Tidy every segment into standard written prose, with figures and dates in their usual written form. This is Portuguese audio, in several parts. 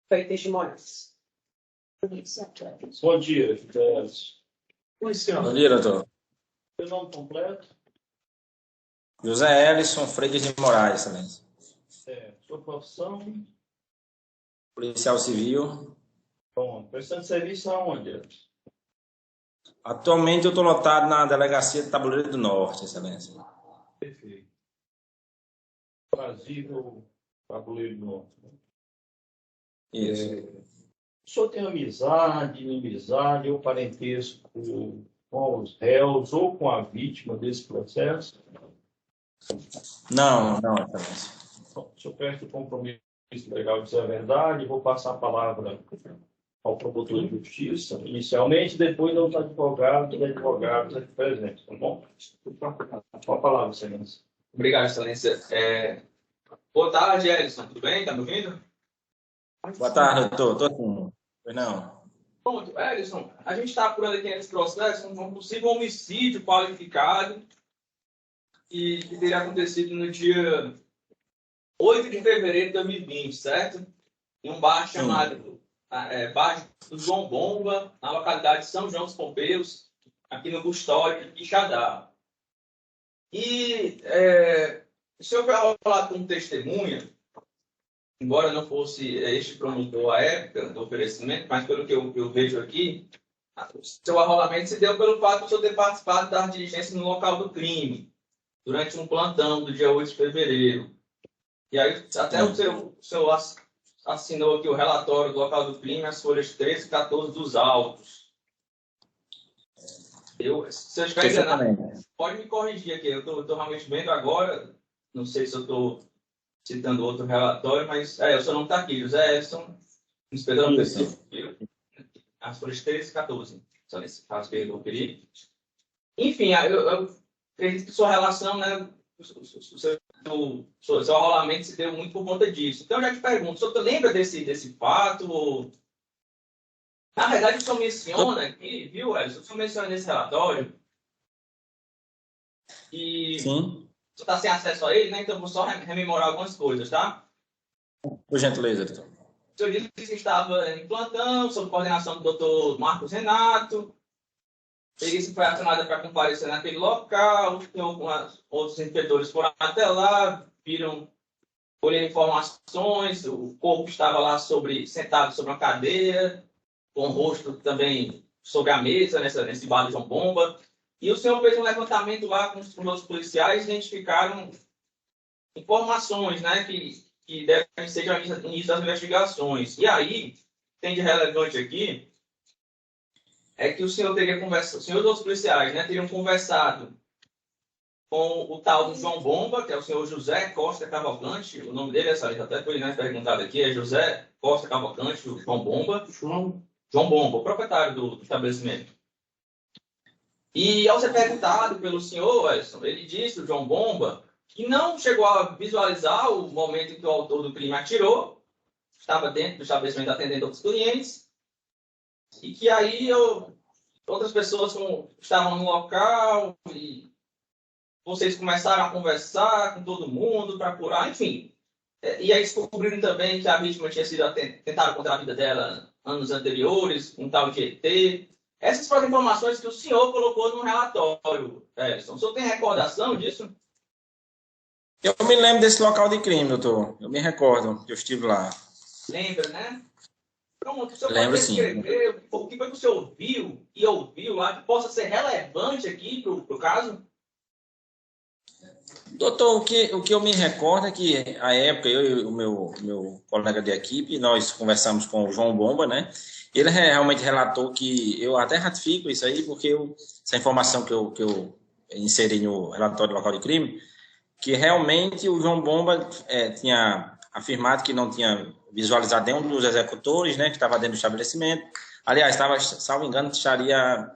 Freitas de Moraes. Bom dia, Fidelis. Bom dia, doutor. Seu nome completo? José Elison Freitas de Moraes, excelência. Sua profissão? Policial civil. Bom, prestando serviço aonde? Atualmente eu estou lotado na delegacia de Tabuleiro do Norte, excelência. Perfeito. Brasil, Tabuleiro do Norte. Isso. O senhor tem amizade, inimizade ou parentesco com os réus ou com a vítima desse processo? Não, excelência. Bom, o senhor presta o compromisso legal de dizer a verdade. Vou passar a palavra ao promotor de justiça, inicialmente, depois aos advogados e advogados aqui presentes, tá bom? Com a palavra, excelência. Obrigado, excelência. Boa tarde, Elison. Tudo bem? Está me ouvindo? Boa tarde, doutor. Estou sim. Pois não. Pronto, Elison, a gente está apurando aqui nesse processo um possível homicídio qualificado que teria acontecido no dia 8 de fevereiro de 2020, certo? Em um bar chamado Bar do João Bomba, na localidade de São João dos Pompeiros, aqui no Custódio de Quixadá. E o senhor foi falado como testemunha, embora não fosse este promotor à época do oferecimento, mas pelo que eu vejo aqui, o seu arrolamento se deu pelo fato de o senhor ter participado das diligências no local do crime, durante um plantão do dia 8 de fevereiro. E aí, até o senhor assinou aqui o relatório do local do crime, as folhas 13 e 14 dos autos. Se eu estiver enganado, pode me corrigir aqui. Eu estou realmente vendo agora, não sei se eu estou citando outro relatório, mas o seu nome está aqui, José Edson, inspetor da pessoa. As folhas 13 e 14. Só nesse caso que eu vou pedir. Enfim, eu acredito que sua relação, né, seu arrolamento se deu muito por conta disso. Então, eu já te pergunto, o senhor lembra desse fato? Na verdade, o senhor menciona aqui, viu, Elson? O senhor menciona nesse relatório e Sim. você está sem acesso a ele, né? Então, eu vou só rememorar algumas coisas, tá? Por gentileza, doutor. O senhor disse que estava em plantão, sob coordenação do doutor Marcos Renato. A perícia foi acionada para comparecer naquele local, outros inspetores foram até lá, viram, colheram informações, o corpo estava lá sentado sobre uma cadeira, com o rosto também sobre a mesa, nesse bar do João Bomba. E o senhor fez um levantamento lá com os outros policiais, identificaram informações, né, que devem ser já início das investigações. E aí, tem de relevante aqui, é que o senhor teria conversado, o senhor e os outros policiais, né, teriam conversado com o tal do João Bomba, que é o senhor José Costa Cavalcante, o nome dele, essa até foi, né, perguntado aqui, é José Costa Cavalcante, o João Bomba. João Bomba, o proprietário do estabelecimento. E ao ser perguntado pelo senhor, Edson, ele disse, o João Bomba, que não chegou a visualizar o momento em que o autor do crime atirou, estava dentro do estabelecimento atendendo outros clientes, e que aí outras pessoas estavam no local e vocês começaram a conversar com todo mundo para apurar, enfim. E aí descobriram também que a vítima tinha sido tentada contra a vida dela anos anteriores, um tal de ET. Essas foram informações que o senhor colocou no relatório, Edson. O senhor tem recordação disso? Eu me lembro desse local de crime, doutor. Eu me recordo que eu estive lá. Lembra, né? Pronto, o senhor Lembro, pode descrever sim. o que foi que o senhor viu e ouviu lá que possa ser relevante aqui para o caso? Doutor, o que eu me recordo é que, à época, eu e o meu colega de equipe, nós conversamos com o João Bomba, né? Ele realmente relatou que, eu até ratifico isso aí, porque essa informação que eu inseri no relatório do local de crime, que realmente o João Bomba tinha afirmado que não tinha visualizado nenhum dos executores, né, que estava dentro do estabelecimento. Aliás, salvo engano, estaria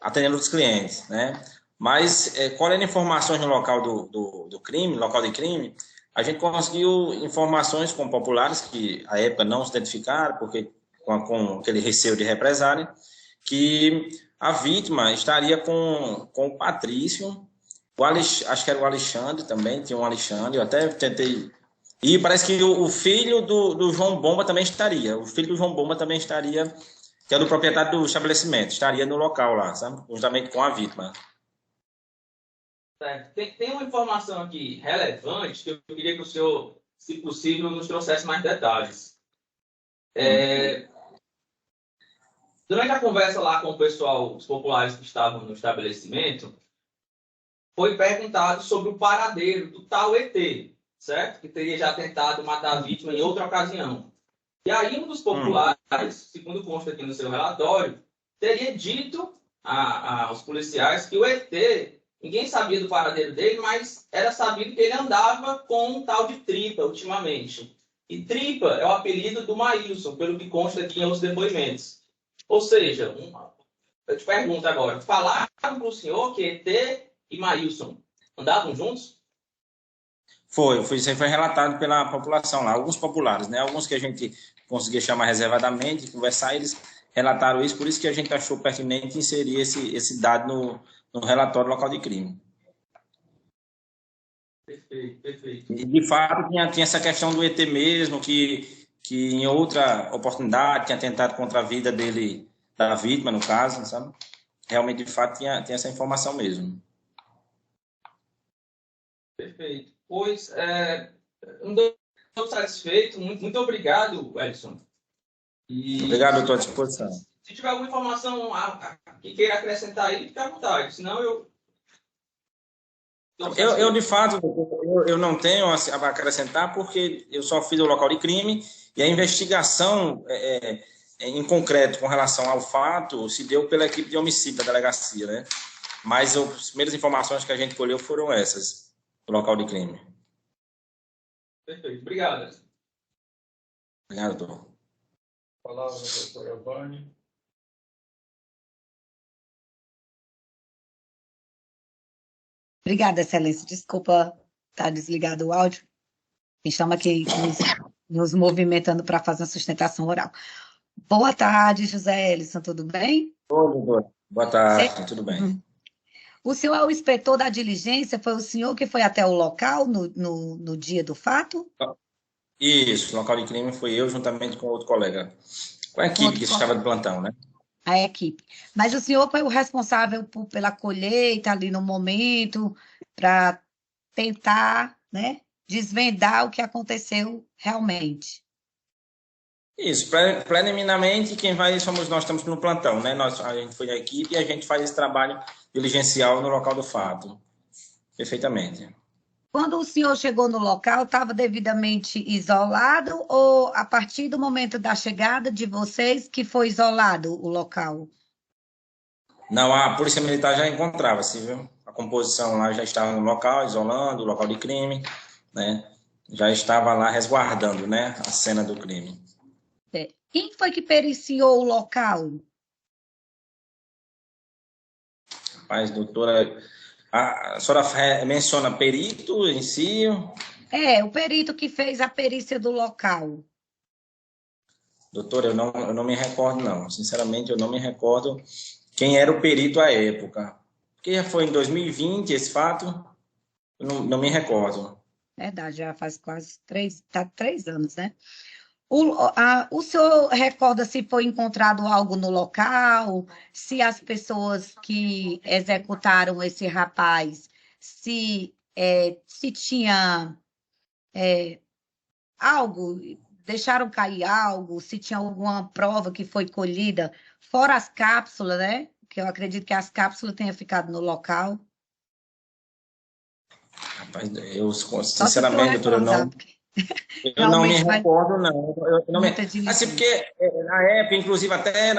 atendendo os clientes, né? Mas, colhendo informações no local do crime, local de crime, a gente conseguiu informações com populares que, à época, não se identificaram, porque com aquele receio de represália, que a vítima estaria com o Patrício, acho que era o Alexandre também, tinha um Alexandre, eu até tentei E parece que o filho do João Bomba também estaria. O filho do João Bomba também estaria, que é do proprietário do estabelecimento, estaria no local lá, sabe? Juntamente com a vítima. Certo. Tem uma informação aqui relevante que eu queria que o senhor, se possível, nos trouxesse mais detalhes. Durante a conversa lá com o pessoal, os populares que estavam no estabelecimento, foi perguntado sobre o paradeiro do tal ET, certo? Que teria já tentado matar a vítima em outra ocasião. E aí um dos populares, segundo consta aqui no seu relatório, teria dito aos policiais que o ET, ninguém sabia do paradeiro dele, mas era sabido que ele andava com um tal de Tripa ultimamente. E Tripa é o apelido do Maílson, pelo que consta aqui em outros depoimentos. Ou seja, eu te pergunto agora, falaram para o senhor que ET e Maílson andavam juntos? Isso aí foi relatado pela população lá, alguns populares, né? Alguns que a gente conseguia chamar reservadamente, conversar, eles relataram isso, por isso que a gente achou pertinente inserir esse dado no relatório local de crime. Perfeito, perfeito. E, de fato, tinha essa questão do ET mesmo, que em outra oportunidade tinha tentado contra a vida dele, da vítima, no caso, sabe? Realmente, de fato, tinha essa informação mesmo. Perfeito. Pois, não estou satisfeito. Muito obrigado, Edson. Obrigado, estou à disposição. Se tiver alguma informação que queira acrescentar aí, fique à vontade. Senão eu de fato, eu não tenho a acrescentar porque eu só fiz o local de crime e a investigação em concreto com relação ao fato se deu pela equipe de homicídio da delegacia, né? Mas as primeiras informações que a gente colheu foram essas, do local de crime. Perfeito. Obrigado. Obrigado, doutor. Palavra da doutora Vânia. Obrigada, Excelência. Desculpa estar desligado o áudio. Estamos aqui nos movimentando para fazer a sustentação oral. Boa tarde, José Ellison, tudo bem? Oi, doutor. Boa tarde, tudo bem. O senhor é o inspetor da diligência? Foi o senhor que foi até o local no dia do fato? Isso, o local de crime foi eu juntamente com outro colega, com a equipe que estava de plantão, né? A equipe. Mas o senhor foi o responsável pela colheita ali no momento, para tentar, né, desvendar o que aconteceu realmente. Isso, preliminarmente, quem vai somos nós, estamos no plantão, né? A gente foi a equipe e a gente faz esse trabalho diligencial no local do fato. Perfeitamente. Quando o senhor chegou no local, estava devidamente isolado ou a partir do momento da chegada de vocês que foi isolado o local? Não, a Polícia Militar já encontrava-se, viu? A composição lá já estava no local, isolando o local de crime, né? Já estava lá resguardando, né, a cena do crime. Quem foi que periciou o local? Rapaz, doutora, a senhora menciona perito em si? O perito que fez a perícia do local. Doutora, eu não me recordo, não. Sinceramente, eu não me recordo quem era o perito à época. Porque já foi em 2020 esse fato, eu não me recordo. Verdade, já faz quase 3 anos, né? O senhor recorda se foi encontrado algo no local, se as pessoas que executaram esse rapaz, se tinha algo, deixaram cair algo, se tinha alguma prova que foi colhida, fora as cápsulas, né? Que eu acredito que as cápsulas tenham ficado no local. Rapaz, eu sinceramente, doutora, eu não me recordo, não. Assim, porque na época, inclusive, até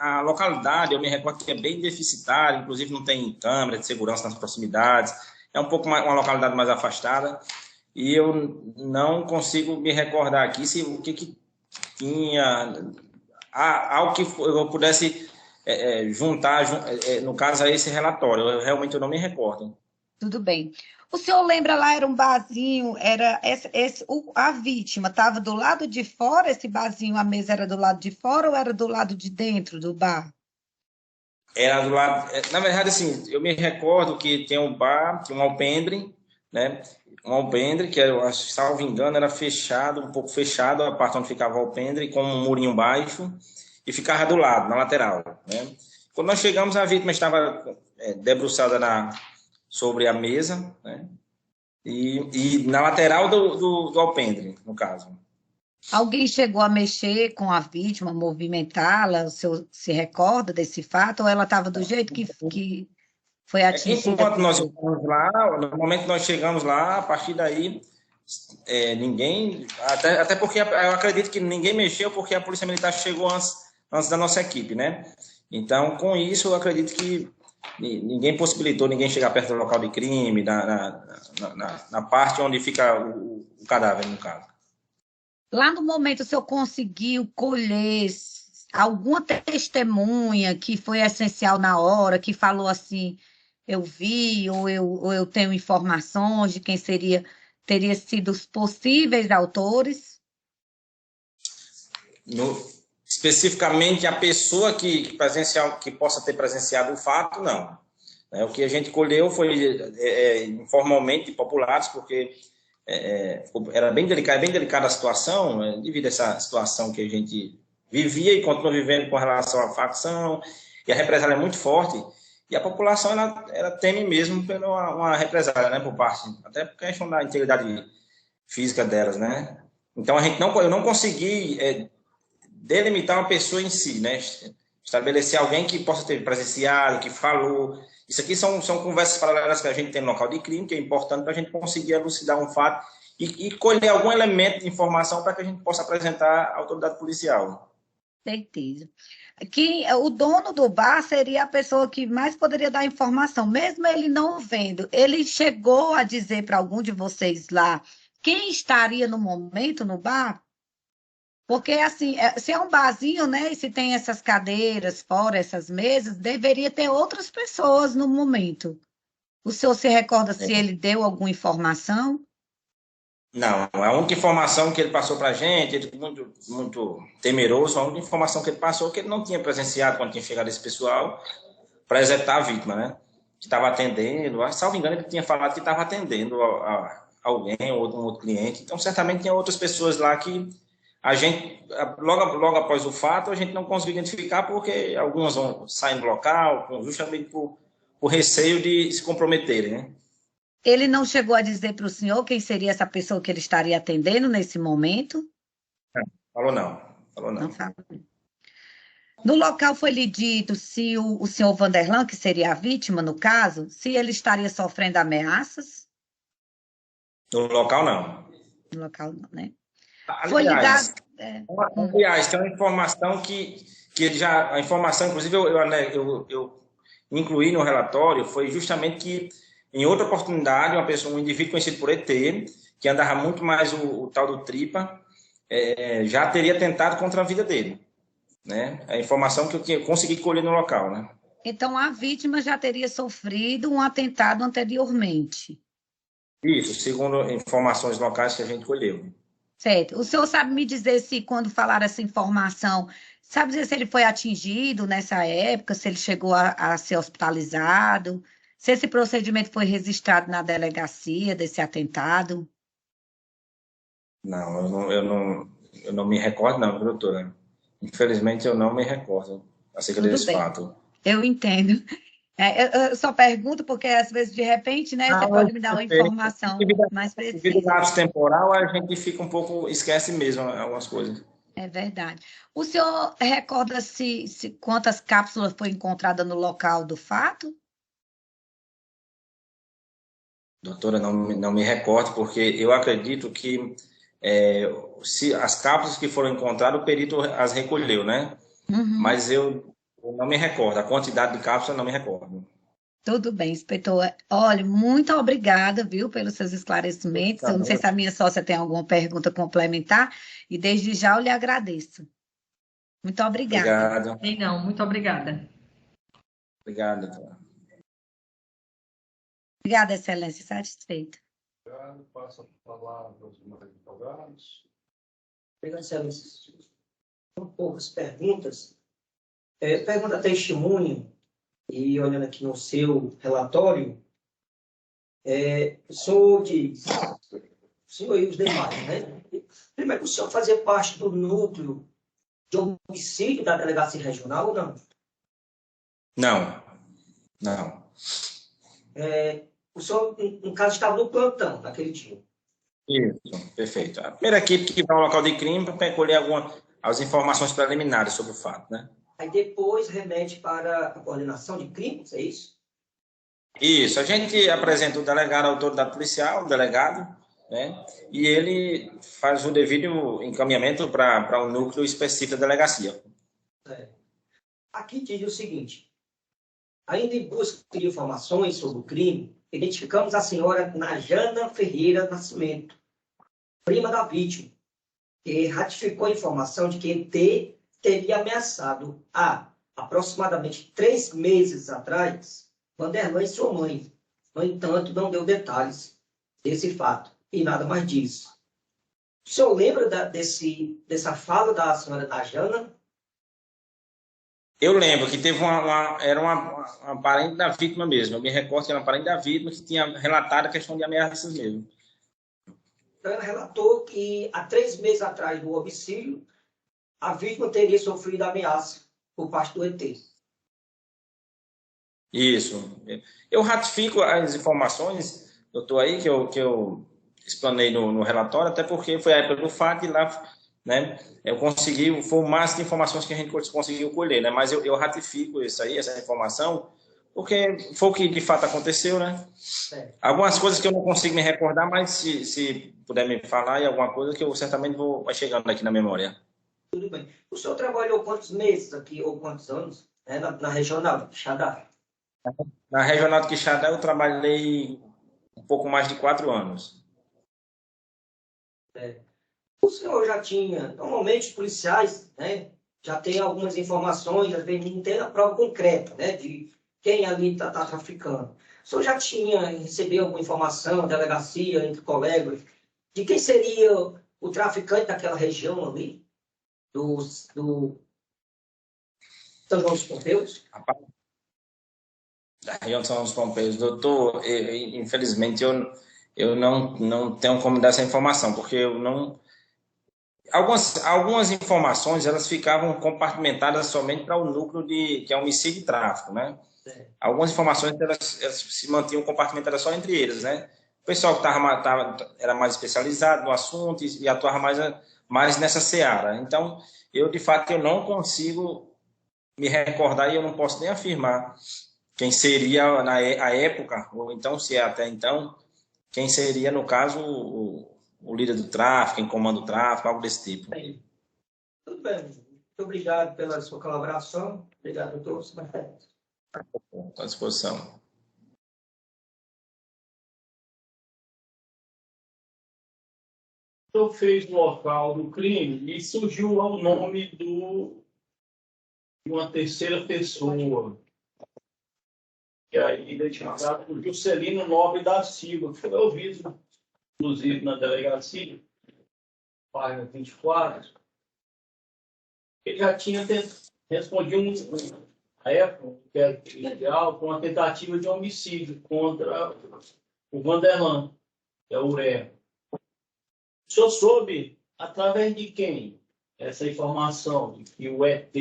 a localidade, eu me recordo que é bem deficitária, inclusive não tem câmera de segurança nas proximidades, é um pouco uma localidade mais afastada, e eu não consigo me recordar aqui o que tinha, algo que eu pudesse juntar, no caso, a esse relatório. Realmente eu não me recordo. Tudo bem. O senhor lembra lá, era um barzinho, era a vítima estava do lado de fora, esse barzinho, a mesa era do lado de fora ou era do lado de dentro do bar? Era do lado... Na verdade, assim, eu me recordo que tem um bar, tinha um alpendre, né? um alpendre, que eu acho, salvo engano, era fechado, um pouco fechado, a parte onde ficava o alpendre, com um murinho baixo, e ficava do lado, na lateral, né? Quando nós chegamos, a vítima estava debruçada sobre a mesa, né? E na lateral do alpendre, no caso. Alguém chegou a mexer com a vítima, movimentá-la? O senhor se recorda desse fato? Ou ela estava do jeito que foi atingida? Enquanto nós chegamos lá, no momento que nós chegamos lá, a partir daí, ninguém... Até porque eu acredito que ninguém mexeu, porque a Polícia Militar chegou antes da nossa equipe, né? Então, com isso, eu acredito que ninguém possibilitou ninguém chegar perto do local de crime, na parte onde fica o cadáver, no caso. Lá no momento, o senhor conseguiu colher alguma testemunha que foi essencial na hora, que falou assim, eu vi, ou eu tenho informações de quem teria sido os possíveis autores? Especificamente a pessoa que possa ter presenciado o fato, não. O que a gente colheu foi informalmente populares, porque era bem delicada a situação, devido a essa situação que a gente vivia e continua vivendo com relação à facção, e a represália é muito forte, e a população ela teme mesmo pela uma represália, né, por parte, até por questão da integridade física delas, né? Então eu não consegui delimitar uma pessoa em si, né? Estabelecer alguém que possa ter presenciado, que falou. Isso aqui são conversas paralelas que a gente tem no local de crime, que é importante para a gente conseguir elucidar um fato e colher algum elemento de informação para que a gente possa apresentar à autoridade policial. Certeza. O dono do bar seria a pessoa que mais poderia dar informação, mesmo ele não vendo. Ele chegou a dizer para algum de vocês lá quem estaria no momento no bar? Porque, assim, se é um barzinho, né, e se tem essas cadeiras fora, essas mesas, deveria ter outras pessoas no momento. O senhor se recorda se ele deu alguma informação? Não, a única informação que ele passou para a gente, ele muito, muito temeroso, a única informação que ele passou é que ele não tinha presenciado quando tinha chegado esse pessoal para executar a vítima, né? Que estava atendendo, salvo engano, ele tinha falado que estava atendendo a alguém ou um outro cliente, então certamente tinha outras pessoas lá que a gente, logo após o fato, a gente não conseguiu identificar porque algumas saem do local justamente por receio de se comprometerem, né? Ele não chegou a dizer para o senhor quem seria essa pessoa que ele estaria atendendo nesse momento? Falou não. Não falou. No local foi lhe dito se o senhor Vanderlan, que seria a vítima no caso, se ele estaria sofrendo ameaças? No local, não. No local não, né? Aliás, tem uma informação que ele já... A informação, inclusive, eu incluí no relatório, foi justamente que, em outra oportunidade, um indivíduo conhecido por ET, que andava muito mais o tal do Tripa, já teria tentado contra a vida dele. Né? A informação que eu consegui colher no local. Né? Então, a vítima já teria sofrido um atentado anteriormente. Isso, segundo informações locais que a gente colheu. Certo. O senhor sabe me dizer se, quando falaram essa informação, sabe dizer se ele foi atingido nessa época, se ele chegou a ser hospitalizado, se esse procedimento foi registrado na delegacia desse atentado? Não, eu não me recordo, não, doutora. Infelizmente, eu não me recordo acerca desse fato. Eu entendo. Eu só pergunto porque, às vezes, de repente, né, você pode me dar uma informação mais precisa. Devido ao lapso temporal, a gente fica um pouco, esquece mesmo algumas coisas. É verdade. O senhor recorda se quantas cápsulas foi encontrada no local do fato? Doutora, não me recordo, porque eu acredito que se as cápsulas que foram encontradas, o perito as recolheu, né? Uhum. Mas eu não me recordo, a quantidade de cápsulas não me recordo. Tudo bem, inspetor. Olha, muito obrigada, viu, pelos seus esclarecimentos. Eu não sei se a minha sócia tem alguma pergunta complementar, e desde já eu lhe agradeço. Muito obrigada. Obrigado. Não, muito obrigada. Obrigado, doutora. Obrigada, excelência, satisfeita. Obrigado. Passa a palavra aos demais advogados. Obrigado, excelência. São poucas perguntas. Pergunta testemunho, e olhando aqui no seu relatório, o senhor diz senhor e os demais, né? Primeiro, o senhor fazia parte do núcleo de homicídio da delegacia regional ou não? Não, não. O senhor, no caso, estava no plantão naquele dia. Isso, perfeito. A primeira equipe que vai ao local de crime para colher as informações preliminares sobre o fato, né? Aí depois remete para a coordenação de crimes, é isso? Isso, a gente apresenta o delegado, a autoridade policial, o delegado, né? E ele faz o devido encaminhamento para o núcleo específico da delegacia. Aqui diz o seguinte: ainda em busca de informações sobre o crime, identificamos a senhora Najana Ferreira Nascimento, prima da vítima, que ratificou a informação de que ET teria ameaçado há aproximadamente 3 meses atrás Vanderlan e sua mãe. No entanto, não deu detalhes desse fato e nada mais disso. O senhor lembra dessa fala da senhora Najana? Eu lembro que teve era uma parente da vítima mesmo. Eu me recordo que era uma parente da vítima que tinha relatado a questão de ameaças mesmo. Então, ela relatou que há 3 meses atrás do homicídio, a vítima teria sofrido ameaça por parte do ET. Isso. Eu ratifico as informações, doutor, aí que eu explanei no relatório, até porque foi a época do fato e lá, né, eu consegui, foi o máximo de informações que a gente conseguiu colher, né, mas eu ratifico isso aí, essa informação, porque foi o que de fato aconteceu, né. Algumas coisas que eu não consigo me recordar, mas se puder me falar e alguma coisa que eu certamente vai chegando aqui na memória. Tudo bem. O senhor trabalhou quantos meses aqui, ou quantos anos, né, na regional de Xadá? Na regional de Quixadá eu trabalhei um pouco mais de 4 anos. O senhor já tinha, normalmente os policiais, né, já tem algumas informações, às vezes não tem a prova concreta, né, de quem ali está traficando. O senhor já tinha recebido alguma informação, delegacia, entre colegas, de quem seria o traficante daquela região ali, do São João dos Pompeus? Da região de São João dos Pompeus, doutor, infelizmente eu não tenho como dar essa informação, porque eu não... Algumas informações, elas ficavam compartimentadas somente para o núcleo que é homicídio e tráfico, né? Algumas informações, elas se mantinham compartimentadas só entre eles, né? O pessoal que era mais especializado no assunto e atuava mais nessa seara. Então, de fato, eu não consigo me recordar e eu não posso nem afirmar quem seria a época, ou então, se é até então, quem seria, no caso, o líder do tráfico, quem comanda o tráfico, algo desse tipo. Bem, tudo bem. Muito obrigado pela sua colaboração. Obrigado, doutor. À disposição. Eu fez no local do crime e surgiu o nome de uma terceira pessoa, que é identificado por Juscelino Nobre da Silva, que foi ouvido, inclusive, na delegacia, página 24. Ele já tinha respondido, na época, que era inicial, com uma tentativa de homicídio contra o Vanderlan, que é o Urea. O senhor soube, através de quem, essa informação de que o ET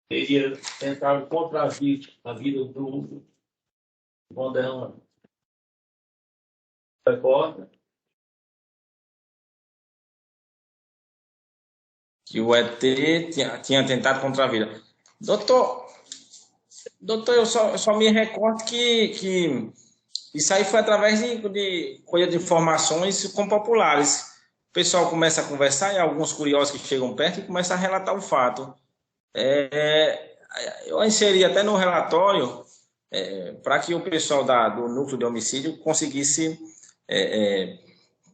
teria tentado contra a vida do Vanderlan? Recorda? Que o ET tinha tentado contra a vida. Doutor, eu só me recordo que isso aí foi através de colha de informações com populares. O pessoal começa a conversar e alguns curiosos que chegam perto e começam a relatar o fato. Eu inseri até no relatório para que o pessoal do núcleo de homicídio conseguisse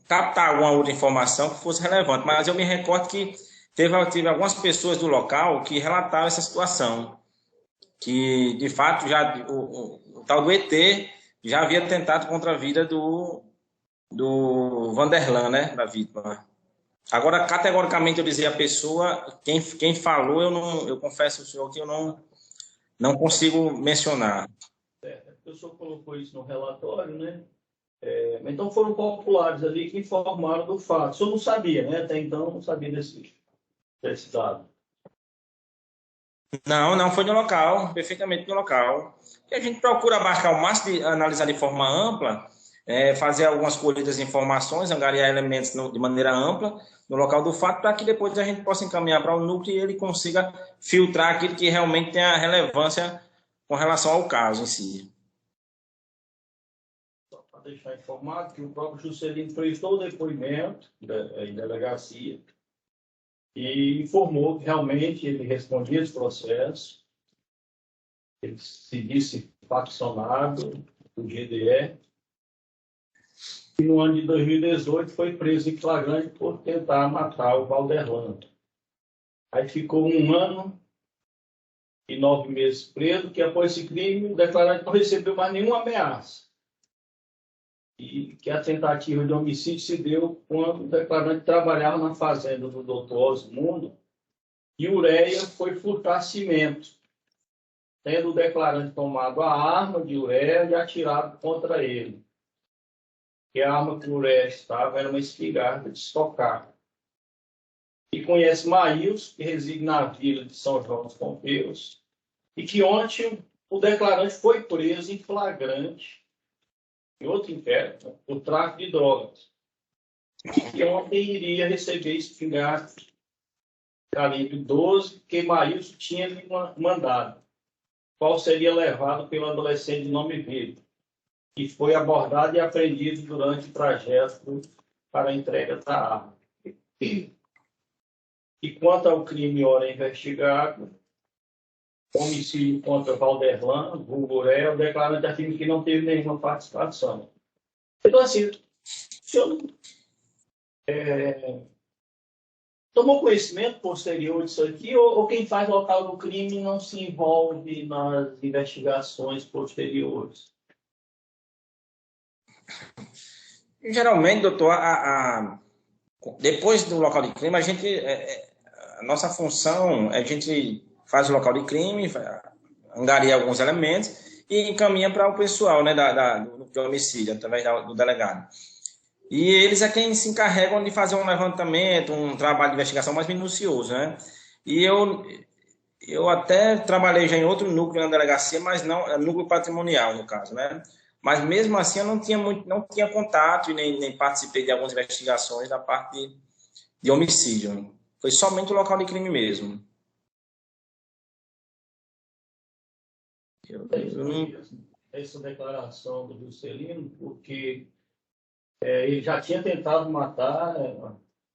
captar alguma outra informação que fosse relevante. Mas eu me recordo que teve algumas pessoas do local que relataram essa situação, que de fato já o tal do ET já havia tentado contra a vida do Vanderlan, né, da vítima. Agora, categoricamente, eu dizer a pessoa, quem falou, eu confesso ao senhor que eu não consigo mencionar. O senhor colocou isso no relatório, né? Então foram populares ali que informaram do fato. O senhor não sabia, né? Até então não sabia desse dado. Não foi no local, perfeitamente no local. E a gente procura abarcar o máximo de analisar de forma ampla, fazer algumas colhidas de informações, angariar elementos de maneira ampla no local do fato, para que depois a gente possa encaminhar para o núcleo e ele consiga filtrar aquilo que realmente tem a relevância com relação ao caso em si. Só para deixar informado que o próprio Juscelino prestou o depoimento em delegacia e informou que realmente ele respondia esse processo, ele se disse faccionado do GDE, e no ano de 2018 foi preso em flagrante por tentar matar o Valderlando. Aí ficou 1 ano e 9 meses preso, que após esse crime o declarante não recebeu mais nenhuma ameaça. E que a tentativa de homicídio se deu quando o declarante trabalhava na fazenda do Dr. Osmundo e Ureia foi furtar cimento, tendo o declarante tomado a arma de Ureia e atirado contra ele. Que a arma que o Ureia estava era uma espingarda de estocar. E conhece Maílson, que reside na vila de São João dos Pompeiros, e que ontem o declarante foi preso em flagrante, em outro inquérito, por tráfico de drogas. E que ontem iria receber espingarda calibre 12, que Maílson tinha lhe mandado, qual seria levado pelo adolescente de nome Vitor, que foi abordado e apreendido durante o trajeto para a entrega da arma. E quanto ao crime ora investigado, homicídio contra Valderlando, vulgo Ureia, o declarante afirma que não teve nenhuma participação. Então, assim, o senhor tomou conhecimento posterior disso aqui, ou quem faz o local do crime não se envolve nas investigações posteriores? Geralmente, doutor, depois do local de crime, a nossa função é a gente faz o local de crime, angaria alguns elementos e encaminha para o pessoal, né, do homicídio, através do delegado. E eles é quem se encarregam de fazer um levantamento, um trabalho de investigação mais minucioso, né? E eu até trabalhei já em outro núcleo na delegacia, mas não, núcleo patrimonial, no caso, né? Mas mesmo assim eu não tinha contato e nem participei de algumas investigações da parte de homicídio. Foi somente o local de crime mesmo. Essa declaração do Juscelino, porque ele já tinha tentado matar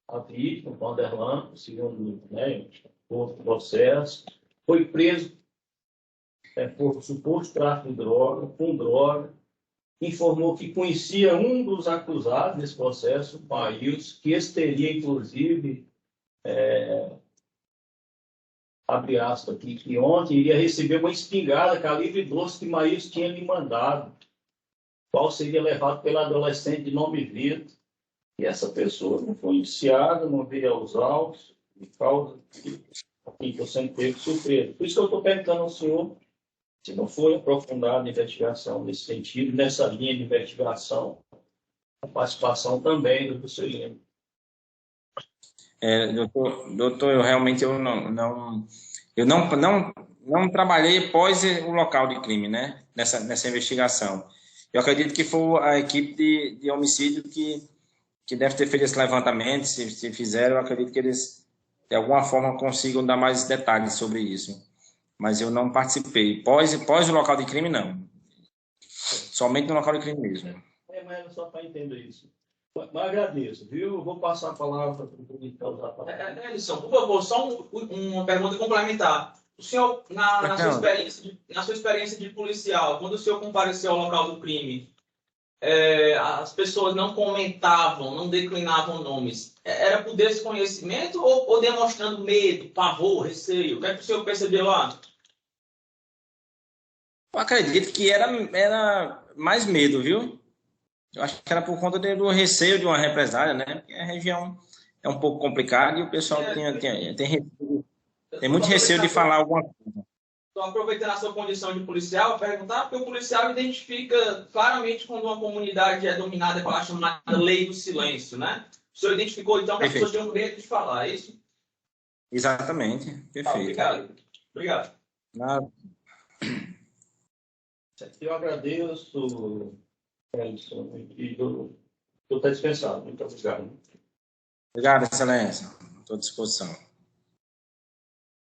a vítima, o Valderlando, segundo o processo, foi preso por suposto tráfico de droga, com droga, informou que conhecia um dos acusados nesse processo, o Maílson, que esse teria, inclusive, abre aspas aqui, que ontem iria receber uma espingarda calibre 12 que Maílson tinha lhe mandado, qual seria levado pelo adolescente de nome Vitor. E essa pessoa não foi indiciada, não veio aos autos, por causa que você teve que sofrer. Por isso que eu estou perguntando ao senhor se não foi aprofundada a investigação nesse sentido, nessa linha de investigação, a participação também do Juscelino. Doutor, eu realmente não trabalhei após o local de crime, né? Nessa investigação. Eu acredito que foi a equipe de homicídio que deve ter feito esse levantamento. Se fizeram, eu acredito que eles, de alguma forma, consigam dar mais detalhes sobre isso. Mas eu não participei. Pós o local de crime, não. Somente no local de crime mesmo. Mas só para entender isso. Mas agradeço, viu? Vou passar a palavra para o público usar a palavra. Edson, por favor, só uma pergunta complementar. O senhor, na sua experiência de policial, quando o senhor compareceu ao local do crime, as pessoas não comentavam, não declinavam nomes. Era por desconhecimento ou demonstrando medo, pavor, receio? O que é que o senhor percebeu lá? Eu acredito que era mais medo, viu? Eu acho que era por conta do receio de uma represália, né? Porque a região é um pouco complicada e o pessoal tem muito receio de falar alguma coisa. Estou aproveitando a sua condição de policial, perguntar, porque o policial identifica claramente quando uma comunidade é dominada pela chamada lei do silêncio, né? O senhor identificou, então, que as pessoas tinham medo de falar, é isso? Exatamente. Perfeito. Obrigado. Obrigado. Nada. Eu agradeço, Edson, e estou dispensado. Muito obrigado. Obrigado, Excelência. Estou à disposição.